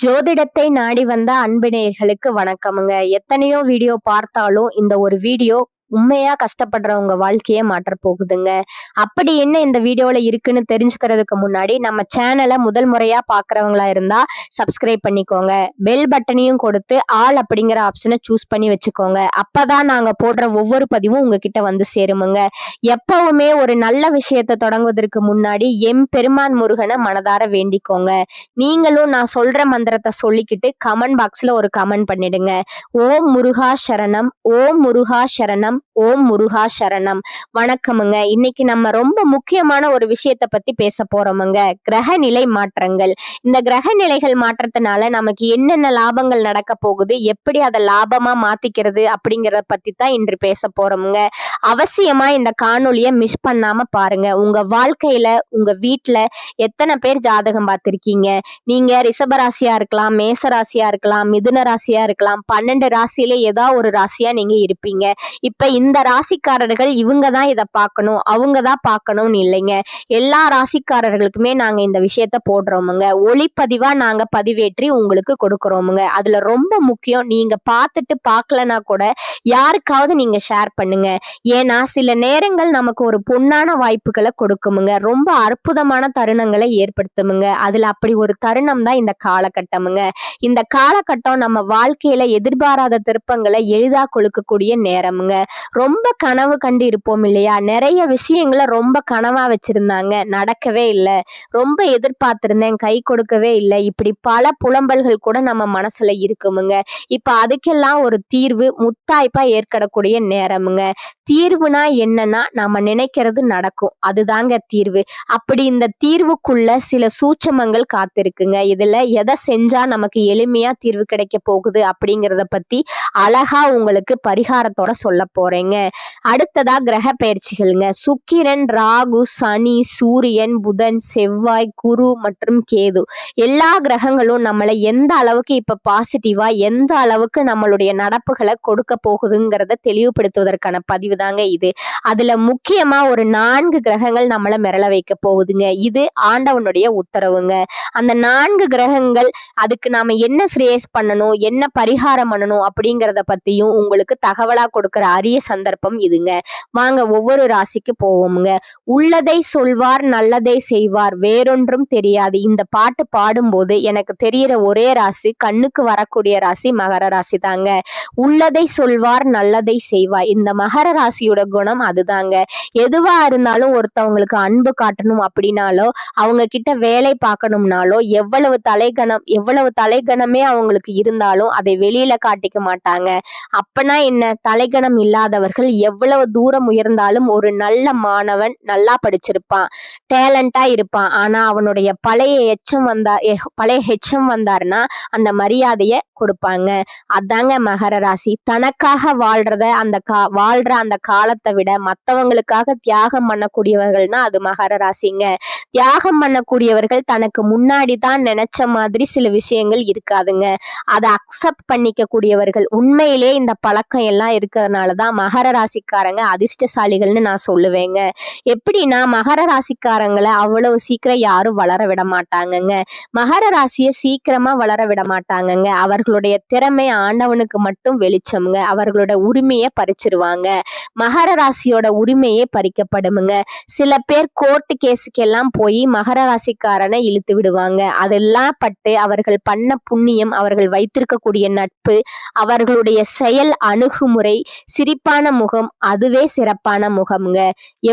ஜோதிடத்தை நாடி வந்த அன்பு நேயர்களுக்கு வணக்கமுங்க. எத்தனையோ வீடியோ பார்த்தாலும் இந்த ஒரு வீடியோ உண்மையா கஷ்டப்படுறவங்க வாழ்க்கையே மாற்ற போகுதுங்க. அப்படி என்ன இந்த வீடியோல இருக்குன்னு தெரிஞ்சுக்கிறதுக்கு முன்னாடி நம்ம சேனலை முதல் முறையா பாக்குறவங்களா இருந்தா சப்ஸ்கிரைப் பண்ணிக்கோங்க. பெல் பட்டனையும் கொடுத்து ஆல் அப்படிங்கிற ஆப்ஷனை சூஸ் பண்ணி வச்சுக்கோங்க. அப்பதான் நாங்க போடுற ஒவ்வொரு பதிவும் உங்ககிட்ட வந்து சேருமுங்க. எப்பவுமே ஒரு நல்ல விஷயத்தை தொடங்குவதற்கு முன்னாடி பெருமான் முருகனை மனதார வேண்டிக்கோங்க. நீங்களும் நான் சொல்ற மந்திரத்தை சொல்லிக்கிட்டு கமெண்ட் பாக்ஸ்ல ஒரு கமெண்ட் பண்ணிடுங்க. ஓம் முருகா சரணம், ஓம் முருகா சரணம், ஓம் முருகா சரணம். வணக்கமுங்க. இன்னைக்கு நம்ம ரொம்ப முக்கியமான ஒரு விஷயத்தை பத்தி பேச போறோமுங்க. கிரகநிலை மாற்றங்கள். இந்த கிரகநிலைகள் மாற்றத்தினால நமக்கு என்னென்ன லாபங்கள் நடக்க போகுது, எப்படி அதை லாபமா மாத்திக்கிறது அப்படிங்கறத பத்தி தான் இன்று பேச போறோமுங்க. அவசியமா இந்த காணொலியை மிஸ் பண்ணாம பாருங்க. உங்க வாழ்க்கையில உங்க வீட்டுல எத்தனை பேர் ஜாதகம் பார்த்திருக்கீங்க? நீங்க ரிஷப ராசியா இருக்கலாம், மேச ராசியா இருக்கலாம், மிதுன ராசியா இருக்கலாம். 12 ராசியில ஏதாவது ஒரு ராசியா நீங்க இருப்பீங்க. இப்ப இந்த ராசிக்காரர்கள் இவங்க தான் இதை பார்க்கணும், அவங்க தான் பார்க்கணும்னு இல்லைங்க. எல்லா ராசிக்காரர்களுக்குமே நாங்க இந்த விஷயத்த போடுறோமுங்க. ஒளிப்பதிவா நாங்க பதிவேற்றி உங்களுக்கு கொடுக்குறோமுங்க. அதுல ரொம்ப முக்கியம், நீங்க பார்த்துட்டு பார்க்கலனா கூட யாருக்காவது நீங்க ஷேர் பண்ணுங்க. ஏன்னா சில நேரங்கள் நமக்கு ஒரு பொன்னான வாய்ப்புகளை கொடுக்குமுங்க. ரொம்ப அற்புதமான தருணங்களை ஏற்படுத்துமுங்க. அதுல அப்படி ஒரு தருணம் தான் இந்த காலகட்டமுங்க. இந்த காலகட்டம் நம்ம வாழ்க்கையில எதிர்பாராத திருப்பங்களை எளிதா கொடுக்கக்கூடிய நேரமுங்க. ரொம்ப கனவு கண்டு இருப்போம் இல்லையா? நிறைய விஷயங்களை ரொம்ப கனவா வச்சிருந்தாங்க, நடக்கவே இல்லை. ரொம்ப எதிர்பார்த்திருந்தேன், கை கொடுக்கவே இல்லை. இப்படி பல புலம்பல்கள் கூட நம்ம மனசுல இருக்குமுங்க. இப்ப அதுக்கெல்லாம் ஒரு தீர்வு முத்தாய்ப்பா ஏற்படக்கூடிய நேரமுங்க. தீர்வுனா என்னன்னா, நாம நினைக்கிறது நடக்கும், அதுதாங்க தீர்வு. அப்படி இந்த தீர்வுக்குள்ள சில சூட்சமங்கள் காத்திருக்குங்க. இதுல எதை செஞ்சா நமக்கு எளிமையா தீர்வு கிடைக்க போகுது அப்படிங்கிறத பத்தி அழகா உங்களுக்கு பரிகாரத்தோட சொல்ல போறேங்க. அடுத்ததா கிரக பயிற்சிகள்ங்க. சுக்கிரன், ராகு, சனி, சூரியன், புதன், செவ்வாய், குரு மற்றும் கேது எல்லா கிரகங்களும் நம்மளை எந்த அளவுக்கு இப்ப பாசிட்டிவா, எந்த அளவுக்கு நம்மளுடைய நடப்புகளை கொடுக்க போகுதுங்கிறத தெளிவுபடுத்துவதற்கான பதிவு தாங்க இது. அதுல முக்கியமா ஒரு 4 கிரகங்கள் நம்மளை மிரள வைக்க போகுதுங்க. இது ஆண்டவனுடைய உத்தரவுங்க. அந்த 4 கிரகங்கள், அதுக்கு நாம என்ன ஸ்ரேஸ் பண்ணணும், என்ன பரிகாரம் பண்ணணும் அப்படிங்கிறத பத்தியும் உங்களுக்கு தகவலா கொடுக்கிற அரிய சந்தர்ப்பம் இதுங்க. வாங்க ஒவ்வொரு ராசிக்கு போவோமுங்க. உள்ளதை சொல்வார், நல்லதை செய்வார், வேறொன்றும் தெரியாது. இந்த பாட்டு பாடும்போது எனக்கு தெரிகிற ஒரே ராசி, கண்ணுக்கு வரக்கூடிய ராசி மகர ராசி தாங்க. உள்ளதை சொல்வார், நல்லதை செய்வார். இந்த மகர ராசியோட குணம் அதுதாங்க. எதுவா இருந்தாலும் ஒருத்தவங்களுக்கு அன்பு காட்டணும் அப்படின்னாலோ, அவங்க கிட்ட வேலை பார்க்கணும்னாலோ, எவ்வளவு தலைகணமே அவங்களுக்கு இருந்தாலும் அதை வெளியில காட்டிக்க மாட்டாங்க. அப்பனா என்ன, தலைகணம் இல்லாதவர்கள் எவ்வளவு தூரம் உயர்ந்தாலும், ஒரு நல்ல மாணவன் நல்லா படிச்சிருப்பான், டேலண்டா இருப்பான், ஆனா அவனுடைய பழைய ஹெச்எம் வந்தாருன்னா அந்த மரியாதைய கொடுப்பாங்க. அதாங்க மகர ராசி. தனக்காக வாழ்ற அந்த காலத்தை விட மற்றவங்களுக்காக தியாகம் பண்ணக்கூடியவர்கள்னா அது மகர ராசிங்க. தியாகம் பண்ணக்கூடியவர்கள் தனக்கு முன்னாடி தான் நினைச்ச மாதிரி சில விஷயங்கள் இருக்காதுங்க. அதை அக்செப்ட் பண்ணிக்க கூடியவர்கள். உண்மையிலே இந்த பழக்கம் எல்லாம் இருக்கிறதுனாலதான் மகர ராசிக்காரங்க அதிர்ஷ்டசாலிகள்னு நான் சொல்லுவேங்க. எப்படின்னா, மகர ராசிக்காரங்களை அவ்வளவு சீக்கிரம் யாரும் வளர விட மாட்டாங்கங்க. மகர ராசியை சீக்கிரமா வளர விட மாட்டாங்கங்க. அவர்களுடைய திறமை ஆண்டவனுக்கு மட்டும் வெளிச்சமுங்க. அவர்களோட உரிமையை பறிச்சிருவாங்க. மகர ராசியோட உரிமையே பறிக்கப்படுமுங்க. சில பேர் கோர்ட்டு கேஸுக்கு எல்லாம் போய் மகர ராசிக்காரனை இழுத்து விடுவாங்க. அதெல்லாம் பட்டு அவர்கள் பண்ண புண்ணியம், அவர்கள் வைத்திருக்கக்கூடிய நட்பு, அவர்களுடைய செயல் அணுகுமுறை, சிரிப்பான முகம், அதுவே சிறப்பான முகம்ங்க.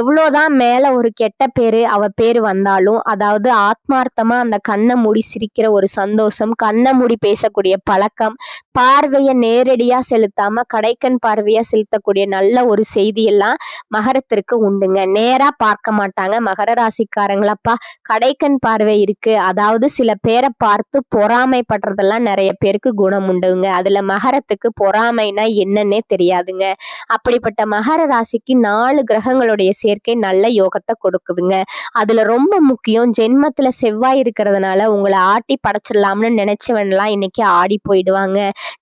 எவ்வளவுதான் மேல ஒரு கெட்ட பேரு பேரு வந்தாலும், அதாவது ஆத்மார்த்தமா அந்த கண்ணை மூடி சிரிக்கிற ஒரு சந்தோஷம், கண்ணை மூடி பேசக்கூடிய பழக்கம், பார்வையை நேரடியா செலுத்தாம கடைக்கண் பார்வையா செலுத்தக்கூடிய நல்ல ஒரு செய்தி எல்லாம் மகரத்திற்கு உண்டுங்க. நேரா பார்க்க மாட்டாங்க மகர ராசிக்காரங்களப்பா. கடைக்கண் பார்வை இருக்கு, அதாவது சில பேரை பார்த்து பொறாமைப்படுறதெல்லாம் நிறைய பேருக்கு குணம் உண்டுங்க. அதுல மகரத்துக்கு பொறாமைனா என்னன்னே தெரியாதுங்க. அப்படிப்பட்ட மகர ராசிக்கு 4 கிரகங்களுடைய சேர்க்கை நல்ல யோகத்தை கொடுக்குதுங்க. அதுல ரொம்ப முக்கியம், ஜென்மத்துல செவ்வாய் இருக்கிறதுனால உங்களை ஆட்டி படைச்சிடலாம்னு நினைச்சவன்லாம் இன்னைக்கு ஆடி போயிடுவாங்க.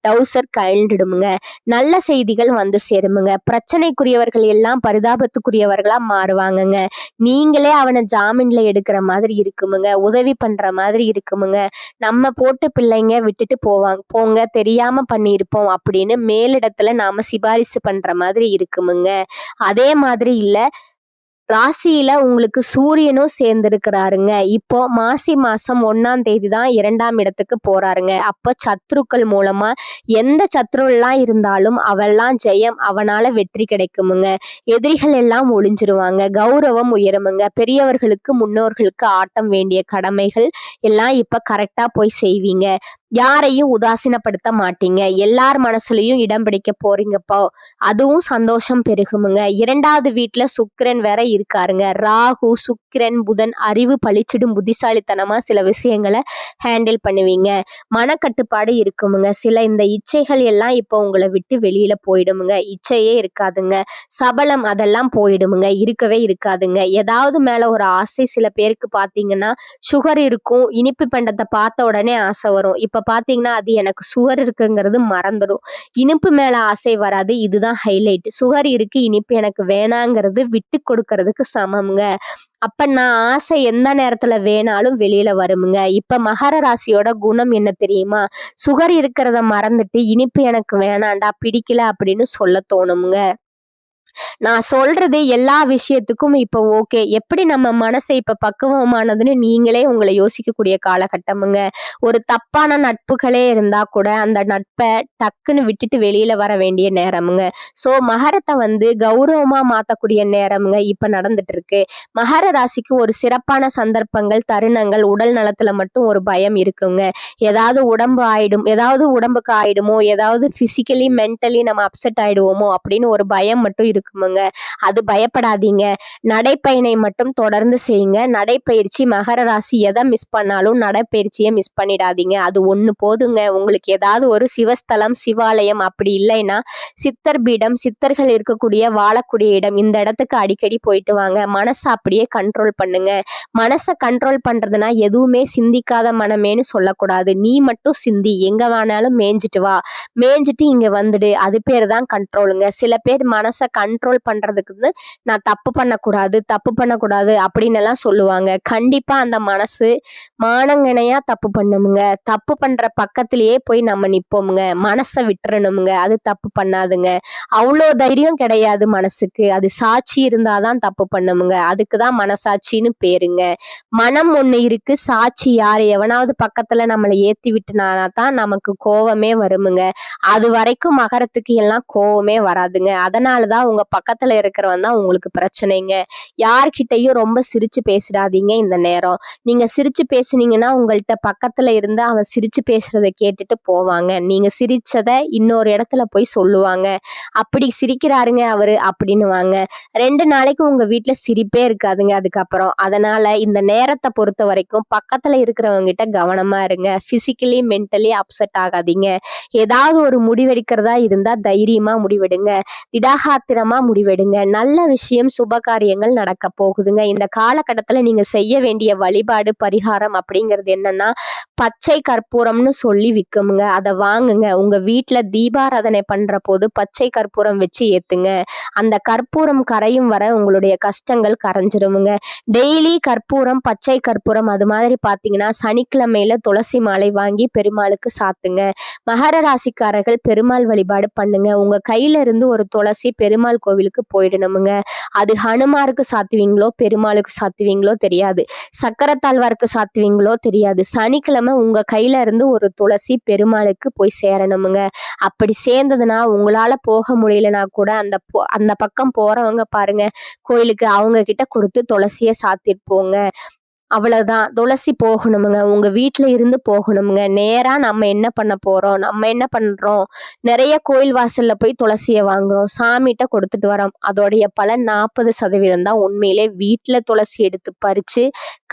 டவுசர் கழண்டுடுமுங்க. நல்ல செய்திகள் வந்து சேருமுங்க. பிரச்சனைக்குரியவர்கள் எல்லாம் பரிதாபத்துக்குரியவர்களா மாறுவாங்கங்க. நீங்களே அவனை ஜாமீன்ல எடுக்கிற மாதிரி இருக்குமுங்க. உதவி பண்ற மாதிரி இருக்குமுங்க. நம்ம போட்டு பிள்ளைங்க விட்டுட்டு போங்க தெரியாம பண்ணியிருப்போம் அப்படின்னு மேலிடத்துல நாம சிபாரிசு பண்ற மாதிரி இருக்குமுங்க. அதே மாதிரி இல்ல, ராசியில உங்களுக்கு சூரியனும் சேர்ந்திருக்கிறாருங்க. இப்போ மாசி மாசம் 1ஆம் தேதி தான் 2ஆம் இடத்துக்கு போறாருங்க. அப்ப சத்ருக்கள் மூலமா எந்த சத்ருலாம் இருந்தாலும் அவெல்லாம் ஜெயம், அவனால வெற்றி கிடைக்குமுங்க. எதிரிகள் எல்லாம் ஒளிஞ்சிருவாங்க. கௌரவம் உயருமுங்க. பெரியவர்களுக்கு முன்னோர்களுக்கு ஆட்டம் வேண்டிய கடமைகள் எல்லாம் இப்ப கரெக்டா போய் செய்வீங்க. யாரையும் உதாசீனப்படுத்த மாட்டீங்க. எல்லார் மனசுலயும் இடம் பிடிக்க போறீங்கப்போ. அதுவும் சந்தோஷம் பெருகுமுங்க. 2வது வீட்டுல சுக்கிரன் வேற இருக்காருங்க. ராகு, சுக்கிரன், புதன் அறிவு பளிச்சிடும் புத்திசாலித்தனமா சில விஷயங்களை ஹேண்டில் பண்ணுவீங்க. மனக்கட்டுப்பாடு இருக்குமுங்க. சில இந்த இச்சைகள் எல்லாம் இப்போ உங்களை விட்டு வெளியில போயிடுமுங்க. இச்சையே இருக்காதுங்க. சபலம் அதெல்லாம் போயிடுமுங்க. இருக்கவே இருக்காதுங்க. ஏதாவது மேல ஒரு ஆசை, சில பேருக்கு பாத்தீங்கன்னா சுகர் இருக்கும், இனிப்பு பண்டத்தை பார்த்த உடனே ஆசை வரும். இப்ப பாத்தீங்கன்னா அது எனக்கு சுகர் இருக்குங்கிறது மறந்துடும். இனிப்பு மேல ஆசை வராது. இதுதான் ஹைலைட். சுகர் இருக்கு, இனிப்பு எனக்கு வேணாங்கிறது விட்டு கொடுக்கறதுக்கு சமம்ங்க. அப்ப நான் ஆசை எந்த நேரத்துல வேணாலும் வெளியில வருமுங்க. இப்ப மகர ராசியோட குணம் என்ன தெரியுமா? சுகர் இருக்கிறத மறந்துட்டு இனிப்பு எனக்கு வேணாண்டா, பிடிக்கல அப்படின்னு சொல்ல தோணுமுங்க. நான் சொல்றது எல்லா விஷயத்துக்கும் இப்ப ஓகே. எப்படி நம்ம மனசை இப்ப பக்குவமானதுன்னு நீங்களே உங்களை யோசிக்கக்கூடிய காலகட்டமுங்க. ஒரு தப்பான நட்புகளே இருந்தா கூட அந்த நட்பை டக்குன்னு விட்டுட்டு வெளியில வர வேண்டிய நேரமுங்க. சோ மகரத்தை வந்து கௌரவமா மாத்தக்கூடிய நேரமுங்க இப்ப நடந்துட்டு இருக்கு. மகர ராசிக்கு ஒரு சிறப்பான சந்தர்ப்பங்கள், தருணங்கள், உடல் நலத்துல மட்டும் ஒரு பயம் இருக்குங்க. ஏதாவது உடம்புக்கு ஆயிடுமோ, ஏதாவது பிசிக்கலி மென்டலி நம்ம அப்செட் ஆயிடுவோமோ அப்படின்னு ஒரு பயம் மட்டும் இருக்குமுங்க. அது பயப்படாதீங்க. நடைப்பயணை மட்டும் தொடர்ந்து செய்யுங்க. நடைப்பயிற்சி மகர ராசி எதை மிஸ் பண்ணாலும் நடைப்பயிற்சியை மிஸ் பண்ணிடாதீங்க. அது ஒண்ணு போதுங்க. உங்களுக்கு ஏதாவது ஒரு சிவஸ்தலம், சிவாலயம் அப்படி இல்லைன்னா சித்தர் பீடம், சித்தர்கள் இருக்கக்கூடிய வாழக்கூடிய இடம், இந்த இடத்துக்கு அடிக்கடி போயிட்டு வாங்க. மனசை அப்படியே கண்ட்ரோல் பண்ணுங்க. மனசை கண்ட்ரோல் பண்றதுனா எதுவுமே சிந்திக்காத மனமேன்னு சொல்லக்கூடாது. நீ மட்டும் சிந்தி, எங்க வேணாலும் மேய்ஞ்சிட்டு வா, மேய்ஞ்சிட்டு இங்க வந்துடு. அது பேர் தான் கண்ட்ரோலுங்க. சில பேர் மனசை கண்ட்ரோல் பண்றதுக்கு நான் தப்பு பண்ணக்கூடாது அப்படின்னு எல்லாம் சொல்லுவாங்க. கண்டிப்பா அந்த மனசு மானங்கனையா தப்பு பண்ணுமுங்க. தப்பு பண்ற பக்கத்திலேயே போய் நம்ம நிப்போமுங்க. மனசை விட்டுறணுமுங்க. அது தப்பு பண்ணாதுங்க. அவ்வளோ தைரியம் கிடையாது மனசுக்கு. அது சாட்சி இருந்தாதான் தப்பு பண்ணுமுங்க. அதுக்குதான் மனசாட்சின்னு பேருங்க. மனம் ஒண்ணு இருக்கு, சாட்சி யாரு? எவனாவது பக்கத்துல நம்மளை ஏத்தி விட்டுனாதான் நமக்கு கோவமே வருமுங்க. அது வரைக்கும் மகரத்துக்கு எல்லாம் கோவமே வராதுங்க. அதனாலதான் உங்க பக்கத்துல இருக்கிறவன் தான் உங்களுக்கு பிரச்சனைங்க. யார்கிட்டையும் ரொம்ப சிரிச்சு பேசிடாதீங்க இந்த நேரம். நீங்க சிரிச்சு பேசுனீங்கன்னா உங்கள்கிட்ட பக்கத்துல இருந்து அவன் சிரிச்சு பேசுறதை கேட்டுட்டு போவாங்க. நீங்க சிரிச்சத இன்னொரு இடத்துல போய் சொல்லுவாங்க. அப்படி சிரிக்கிறாருங்க அவரு அப்படின்னுவாங்க. 2 நாளைக்கு உங்க வீட்டுல சிரிப்பே இருக்காதுங்க அதுக்கப்புறம். அதனால இந்த நேரத்தை பொறுத்த வரைக்கும் பக்கத்துல இருக்கிறவங்க கிட்ட கவனமா இருங்க. பிசிக்கலி மென்டலி அப்செட் ஆகாதீங்க. ஏதாவது ஒரு முடிவெடுக்கிறதா இருந்தா தைரியமா முடிவெடுங்க. திடாகாத்திரமா முடிவெடுங்க. நல்ல விஷயம், சுப காரியங்கள் நடக்க போகுதுங்க. இந்த காலகட்டத்துல நீங்க செய்ய வேண்டிய வழிபாடு, பரிகாரம் அப்படிங்கிறது என்னன்னா, பச்சை கற்பூரம்னு சொல்லி விக்குமுங்க. அதை வாங்குங்க. உங்க வீட்டுல தீபாராதனை பண்ற போது பச்சை கற்பூரம் வச்சு ஏத்துங்க. அந்த கற்பூரம் கரையும் வர உங்களுடைய கஷ்டங்கள் கரைஞ்சிருமுங்க. டெய்லி கற்பூரம், பச்சை கற்பூரம் அது மாதிரி பாத்தீங்கன்னா சனிக்கிழமையில துளசி மாலை வாங்கி பெருமாளுக்கு சாத்துங்க. மகர ராசிக்காரர்கள் பெருமாள் வழிபாடு பண்ணுங்க. உங்க கையில இருந்து ஒரு துளசி பெருமாள் கோவிலுக்கு போயிடணுமுங்க. அது ஹனுமாருக்கு சாத்துவீங்களோ, பெருமாளுக்கு சாத்துவீங்களோ தெரியாது. சக்கரத்தாழ்வாருக்கு சாத்துவீங்களோ தெரியாது. சனிக்கிழமை உங்க கையில இருந்து ஒரு துளசி பெருமாளுக்கு போய் சேரணுமுங்க. அப்படி சேர்ந்ததுன்னா உங்களால போக முடியலனா கூட அந்த பக்கம் போறவங்க பாருங்க கோயிலுக்கு, அவங்க கிட்ட கொடுத்து துளசியை சாத்திட்டு போங்க. அவ்வளவுதான். துளசி போகணுமுங்க. உங்க வீட்டுல இருந்து போகணுமுங்க. நேரா நம்ம என்ன பண்ண போறோம், நம்ம என்ன பண்றோம், நிறைய கோயில் வாசல்ல போய் துளசியை வாங்குறோம், சாமிகிட்ட கொடுத்துட்டு வரோம். அதோடைய பலன் 40% தான் உண்மையிலே. வீட்டுல துளசி எடுத்து பறிச்சு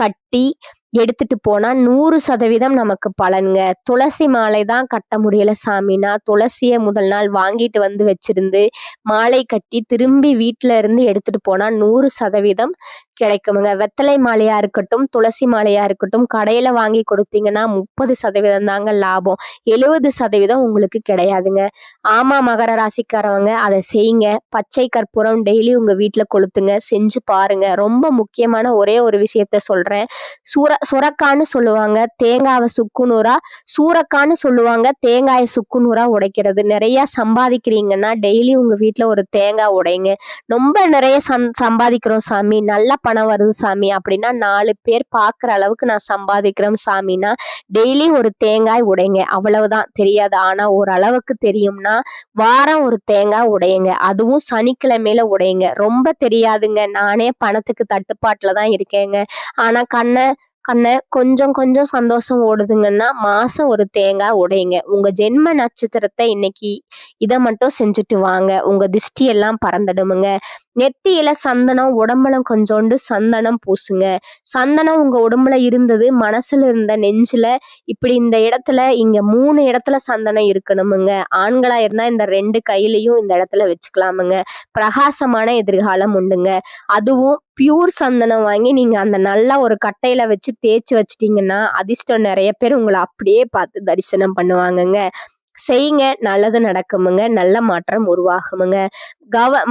கட்டி எடுத்துட்டு போனா 100% நமக்கு பலனுங்க. துளசி மாலை தான் கட்ட முடியல சாமின்னா, துளசிய முதல் நாள் வாங்கிட்டு வந்து வச்சிருந்து, மாலை கட்டி திரும்பி வீட்ல இருந்து எடுத்துட்டு போனா 100% கிடைக்குமுங்க. வெத்தலை மாலையா இருக்கட்டும், துளசி மாலையா இருக்கட்டும், கடையில வாங்கி கொடுத்தீங்கன்னா 30% தாங்க லாபம். 70% உங்களுக்கு கிடையாதுங்க. ஆமா, மகர ராசிக்காரவங்க அத செய்யுங்க. பச்சை கற்பூரம் டெய்லி உங்க வீட்ல கொளுத்துங்க. செஞ்சு பாருங்க. ரொம்ப முக்கியமான ஒரே ஒரு விஷயத்த சொல்றேன். சுரக்கான்னு சொல்லுவாங்க தேங்காவை சுக்குநூறா, சூரக்கான்னு சொல்லுவாங்க தேங்காயை சுக்குநூறா உடைக்கிறது. நிறைய சம்பாதிக்கிறீங்கன்னா டெய்லி உங்க வீட்ல ஒரு தேங்காய் உடைங்க. ரொம்ப நிறைய சம்பாதிக்கிறோம் சாமி, நல்ல பணம் வருது சாமி அப்படின்னா, 4 பேர் பார்க்குற அளவுக்கு நான் சம்பாதிக்கிறேன் சாமின்னா டெய்லி ஒரு தேங்காய் உடைங்க. அவ்வளவுதான். தெரியாது, ஆனா ஓரளவுக்கு தெரியும்னா வாரம் ஒரு தேங்காய் உடையுங்க. அதுவும் சனிக்கிழமையில உடையுங்க. ரொம்ப தெரியாதுங்க, நானே பணத்துக்கு தட்டுப்பாட்டுல தான் இருக்கேங்க. ஆனா கண்ண கொஞ்சம் கொஞ்சம் சந்தோஷம் ஓடுதுங்கன்னா மாசம் ஒரு தேங்காய் உடையுங்க. உங்க ஜென்ம நட்சத்திரத்தை இன்னைக்கு இதை மட்டும் செஞ்சுட்டு வாங்க. உங்க திஷ்டி எல்லாம் பறந்துடுமுங்க. நெத்தியில சந்தனம், உடம்புல கொஞ்சோண்டு சந்தனம் பூசுங்க. சந்தனம் உங்க உடம்புல இருந்தது, மனசுல இருந்த, நெஞ்சுல, இப்படி இந்த இடத்துல, இங்க 3 இடத்துல சந்தனம் இருக்கணுமுங்க. ஆண்களா இருந்தா இந்த 2 கையிலையும் இந்த இடத்துல வச்சுக்கலாமுங்க. பிரகாசமான எதிர்காலம் உண்டுங்க. அதுவும் பியூர் சந்தனம் வாங்கி நீங்க அந்த நல்லா ஒரு கட்டையில வச்சு தேய்ச்சி வச்சிட்டீங்கன்னா அதிர்ஷ்டம், நிறைய பேர் உங்களை அப்படியே பார்த்து தரிசனம் பண்ணுவாங்கங்க. செய்யுங்க, நல்லது நடக்குமுங்க. நல்ல மாற்றம் உருவாகுமுங்க.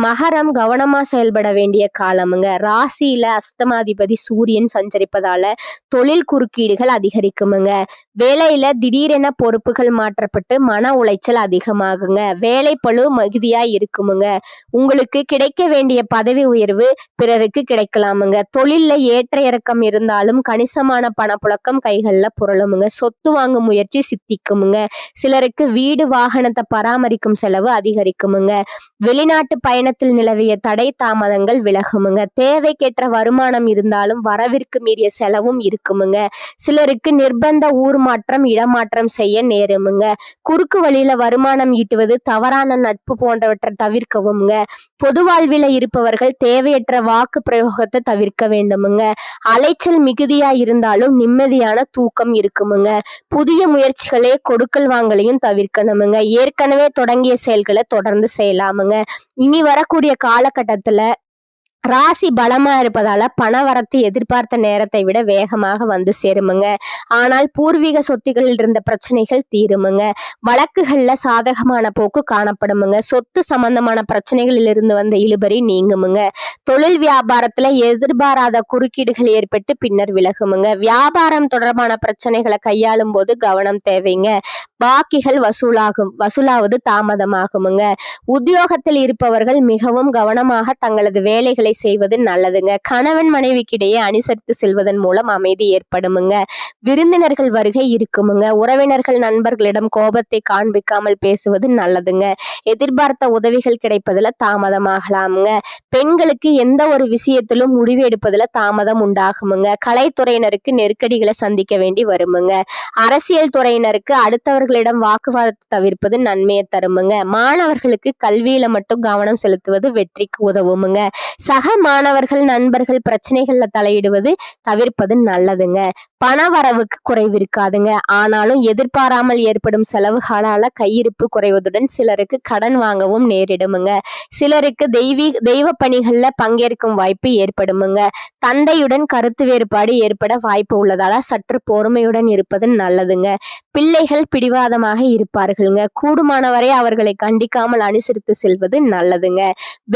மகரம் கவனமா செயல்பட வேண்டிய காலமுங்க. ராசியில அஷ்டமாதிபதி சூரியன் சஞ்சரிப்பதால தொழில் குறுக்கீடுகள் அதிகரிக்குமுங்க. வேலையில திடீரென பொறுப்புகள் மாற்றப்பட்டு மன உளைச்சல் அதிகமாகுங்க. வேலை பளு மிகுதியா இருக்குமுங்க. உங்களுக்கு கிடைக்க வேண்டிய பதவி உயர்வு பிறருக்கு கிடைக்கலாமுங்க. தொழில்ல ஏற்ற இறக்கம் இருந்தாலும் கணிசமான பணப்புழக்கம் கைகள்ல புரளுமுங்க. சொத்து வாங்கும் முயற்சி சித்திக்குமுங்க. சிலருக்கு வீடு வாகனத்தை பராமரிக்கும் செலவு அதிகரிக்குமுங்க. வெளிநாட்டு பயணத்தில் நிலவிய தடை தாமதங்கள் விலகுமுங்க. தேவைக்கேற்ற வருமானம் இருந்தாலும் வரவிற்கு மீறிய செலவும் இருக்குமுங்க. சிலருக்கு நிர்பந்த ஊர் மாற்றம், இடமாற்றம் செய்ய நேருமுங்க. குறுக்கு வழியில வருமானம் ஈட்டுவது, தவறான நட்பு போன்றவற்றை தவிர்க்கவும்ங்க. பொது வாழ்வில இருப்பவர்கள் தேவையற்ற வாக்கு பிரயோகத்தை தவிர்க்க வேண்டுமுங்க. அலைச்சல் மிகுதியா இருந்தாலும் நிம்மதியான தூக்கம் இருக்குமுங்க. புதிய முயற்சிகளே கொடுக்கல் வாங்கலையும் தவிர்க்கணுமுங்க. ஏற்கனவே தொடங்கிய செயல்களை தொடர்ந்து செய்யலாமுங்க. இனி வரக்கூடிய காலகட்டத்துல ராசி பலமா இருப்பதால பண வரத்து எதிர்பார்த்த நேரத்தை விட வேகமாக வந்து சேருமுங்க. ஆனால் பூர்வீக சொத்துகளில் இருந்த பிரச்சனைகள் தீருமுங்க. வழக்குகள்ல சாதகமான போக்கு காணப்படுமுங்க. சொத்து சம்பந்தமான பிரச்சனைகளில் இருந்து வந்த இழுபறி நீங்குமுங்க. தொழில் வியாபாரத்துல எதிர்பாராத குறுக்கீடுகள் ஏற்பட்டு பின்னர் விலகுமுங்க. வியாபாரம் தொடர்பான பிரச்சனைகளை கையாளும் போது கவனம் தேவைங்க. பாக்கிகள் வசூலாவது தாமதமாகுமுங்க. உத்தியோகத்தில் இருப்பவர்கள் மிகவும் கவனமாக தங்களது வேலைகளை செய்வது நல்லதுங்க. கணவன் மனைவிக்கிடையே அனுசரித்து செல்வதன் மூலம் அமைதி ஏற்படுமுங்க. விருந்தினர்கள் வருகை இருக்குமுங்க. உறவினர்கள் நண்பர்களிடம் கோபத்தை காண்பிக்காமல் பேசுவது நல்லதுங்க. எதிர்பார்த்த உதவிகள் கிடைப்பதுல தாமதமாகலாமுங்க. பெண்களுக்கு எந்த ஒரு விஷயத்திலும் முடிவு எடுப்பதுல தாமதம் உண்டாகுமுங்க. கலைத்துறையினருக்கு நெருக்கடிகளை சந்திக்க வேண்டி வருமுங்க. அரசியல் துறையினருக்கு அடுத்தவர்களிடம் வாக்குவாதத்தை தவிர்ப்பது நன்மையை தருமுங்க. மாணவர்களுக்கு கல்வியில மட்டும் கவனம் செலுத்துவது வெற்றிக்கு உதவுமுங்க. சக மாணவர்கள் நண்பர்கள் பிரச்சனைகள்ல தலையிடுவது தவிர்ப்பது நல்லதுங்க. பண வரவுக்கு குறைவு இருக்காதுங்க. ஆனாலும் எதிர்பாராமல் ஏற்படும் செலவுகளால கையிருப்பு குறைவதுடன் சிலருக்கு கடன் வாங்கவும் நேரிடுமுங்க. சிலருக்கு தெய்வ பணிகள்ல பங்கேற்கும் வாய்ப்பு ஏற்படுமுங்க. தந்தையுடன் கருத்து வேறுபாடு ஏற்பட வாய்ப்பு உள்ளதால சற்று பொறுமையுடன் இருப்பது நல்லதுங்க. பிள்ளைகள் பிடிவாதமாக இருப்பார்களுங்க. கூடுமானவரை அவர்களை கண்டிக்காமல் அனுசரித்து செல்வது நல்லதுங்க.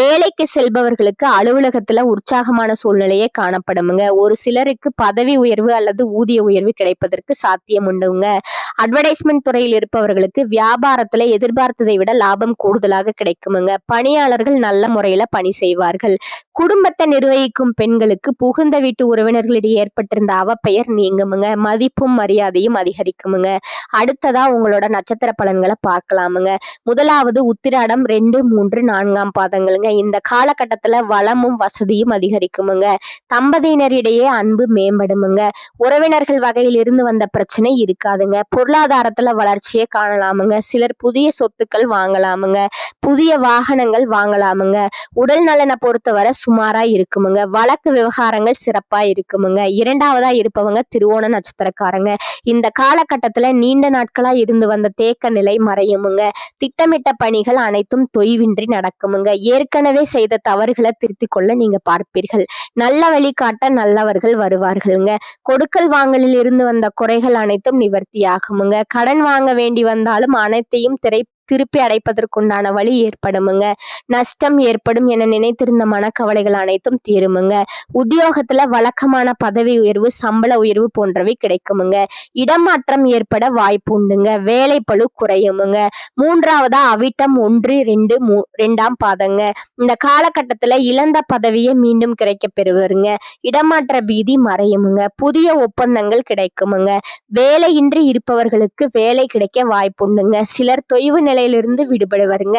வேலைக்கு செல்பவர்களுக்கு அலுவலகத்துல உற்சாகமான சூழ்நிலையே காணப்படுமுங்க. ஒரு சிலருக்கு பதவி உயர்வு அல்லது ஊதிய உயர்வு கிடைப்பதற்கு சாத்தியம் உண்டுங்க. அட்வர்டைஸ்மெண்ட் துறையில் இருப்பவர்களுக்கு வியாபாரத்துல எதிர்பார்த்ததை விட லாபம் கூடுதலாக கிடைக்குமுங்க. பணியாளர்கள் நல்ல முறையில பணி செய்வார்கள். குடும்பத்தை நிர்வகிக்கும் பெண்களுக்கு புகுந்த வீட்டு உறவினர்களிடையே ஏற்பட்டிருந்த அவப்பெயர் நீங்குமுங்க. மதிப்பும் மரியாதையும் அதிகரிக்குமுங்க. அடுத்ததா உங்களோட நட்சத்திர பலன்களை பார்க்கலாமுங்க. முதலாவது உத்திராடம் 2, 3, 4ஆம் பாதங்களுங்க. இந்த காலகட்டத்துல வளமும் வசதியும் அதிகரிக்குமுங்க. தம்பதியினரிடையே அன்பு மேம்படுமுங்க. உறவினர் உறவினர்கள் வகையில் இருந்து வந்த பிரச்சனை இருக்காதுங்க. பொருளாதாரத்துல வளர்ச்சியை காணலாமுங்க. சிலர் புதிய சொத்துக்கள் வாங்கலாமுங்க. புதிய வாகனங்கள் வாங்கலாமுங்க. உடல் நலனை பொறுத்தவரை சுமாரா இருக்குமுங்க. வழக்கு விவகாரங்கள் சிறப்பா இருக்குமுங்க. இரண்டாவதா இருப்பவங்க திருவோண நட்சத்திரக்காரங்க. இந்த காலகட்டத்துல நீண்ட நாட்களா இருந்து வந்த தேக்க நிலை மறையுமுங்க. திட்டமிட்ட பணிகள் அனைத்தும் தொய்வின்றி நடக்குமுங்க. ஏற்கனவே செய்த தவறுகளை திருத்திக் கொள்ள நீங்க பார்ப்பீர்கள். நல்ல வழிகாட்ட நல்லவர்கள் வருவார்களுங்க. கொடுக்கல் வாங்கலில் இருந்து வந்த குறைகள் அனைத்தும் நிவர்த்தியாகுமுங்க. கடன் வாங்க வேண்டி வந்தாலும் அனைத்தையும் திருப்பி அடைப்பதற்குண்டான வழி ஏற்படுமுங்க. நஷ்டம் ஏற்படும் என நினைத்திருந்த மனக்கவலைகள் அனைத்தும் தீருமுங்க. உத்தியோகத்துல வழக்கமான பதவி உயர்வு, சம்பள உயர்வு போன்றவை கிடைக்குமுங்க. இடமாற்றம் ஏற்பட வாய்ப்பு உண்டுங்க. வேலை பளு குறையுமுங்க. மூன்றாவதா அவிட்டம் 1, 2, 2ஆம் பாதங்க. இந்த காலகட்டத்துல இழந்த பதவியை மீண்டும் கிடைக்க பெறுவருங்க. இடமாற்ற பீதி மறையுமுங்க. புதிய ஒப்பந்தங்கள் கிடைக்குமுங்க. வேலையின்றி இருப்பவர்களுக்கு வேலை கிடைக்க வாய்ப்புண்டுங்க. சிலர் தொய்வு நிலையிலிருந்து விடுபடுவாருங்க.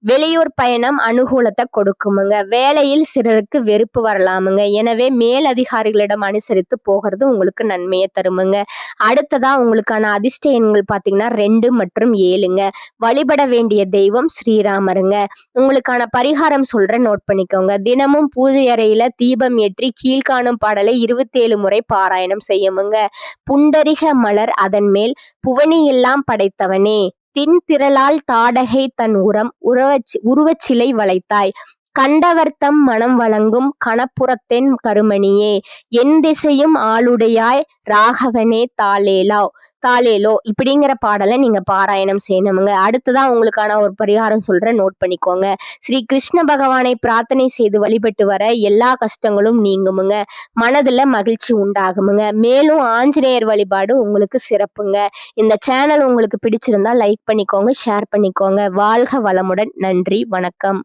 வெளியூர் பயணம் அனுகூலத்தை கொடுக்குமுங்க. வேலையில் சிலருக்கு வெறுப்பு வரலாமுங்க. எனவே மேல் அதிகாரிகளிடம் அனுசரித்து போகிறது உங்களுக்கு நன்மையை தருமுங்க. அடுத்ததா உங்களுக்கான அதிர்ஷ்ட எண்கள் பாத்தீங்கன்னா 2 மற்றும் 7ங்க. வழிபட வேண்டிய தெய்வம் ஸ்ரீராமருங்க. உங்களுக்கான பரிகாரம் சொல்றேன், நோட் பண்ணிக்கோங்க. தினமும் பூஜை அறையில தீபம் ஏற்றி கீழ்காணும் பாடலை 27 முறை பாராயணம் செய்யுமுங்க. புண்டரிக மலர் அதன் மேல் புவனி எல்லாம் படைத்தவனே, தின்திரளால் தாடகை தன் உருவச்சிலை வளைத்தாய், கண்டவர்த்தம் மனம் வழங்கும் கணப்புறத்தென் கருமணியே, என் திசையும் ஆளுடையாய் ராகவனே தாளேலோ இப்படிங்கிற பாடலை நீங்க பாராயணம் செய்யணுமுங்க. அடுத்ததான் உங்களுக்கான ஒரு பரிகாரம் சொல்றேன், நோட் பண்ணிக்கோங்க. ஸ்ரீ கிருஷ்ண பகவானை பிரார்த்தனை செய்து வழிபட்டு வர எல்லா கஷ்டங்களும் நீங்குமுங்க. மனதுல மகிழ்ச்சி உண்டாகுமுங்க. மேலும் ஆஞ்சநேயர் வழிபாடு உங்களுக்கு சிறப்புங்க. இந்த சேனல் உங்களுக்கு பிடிச்சிருந்தா லைக் பண்ணிக்கோங்க, ஷேர் பண்ணிக்கோங்க. வாழ்க வளமுடன். நன்றி, வணக்கம்.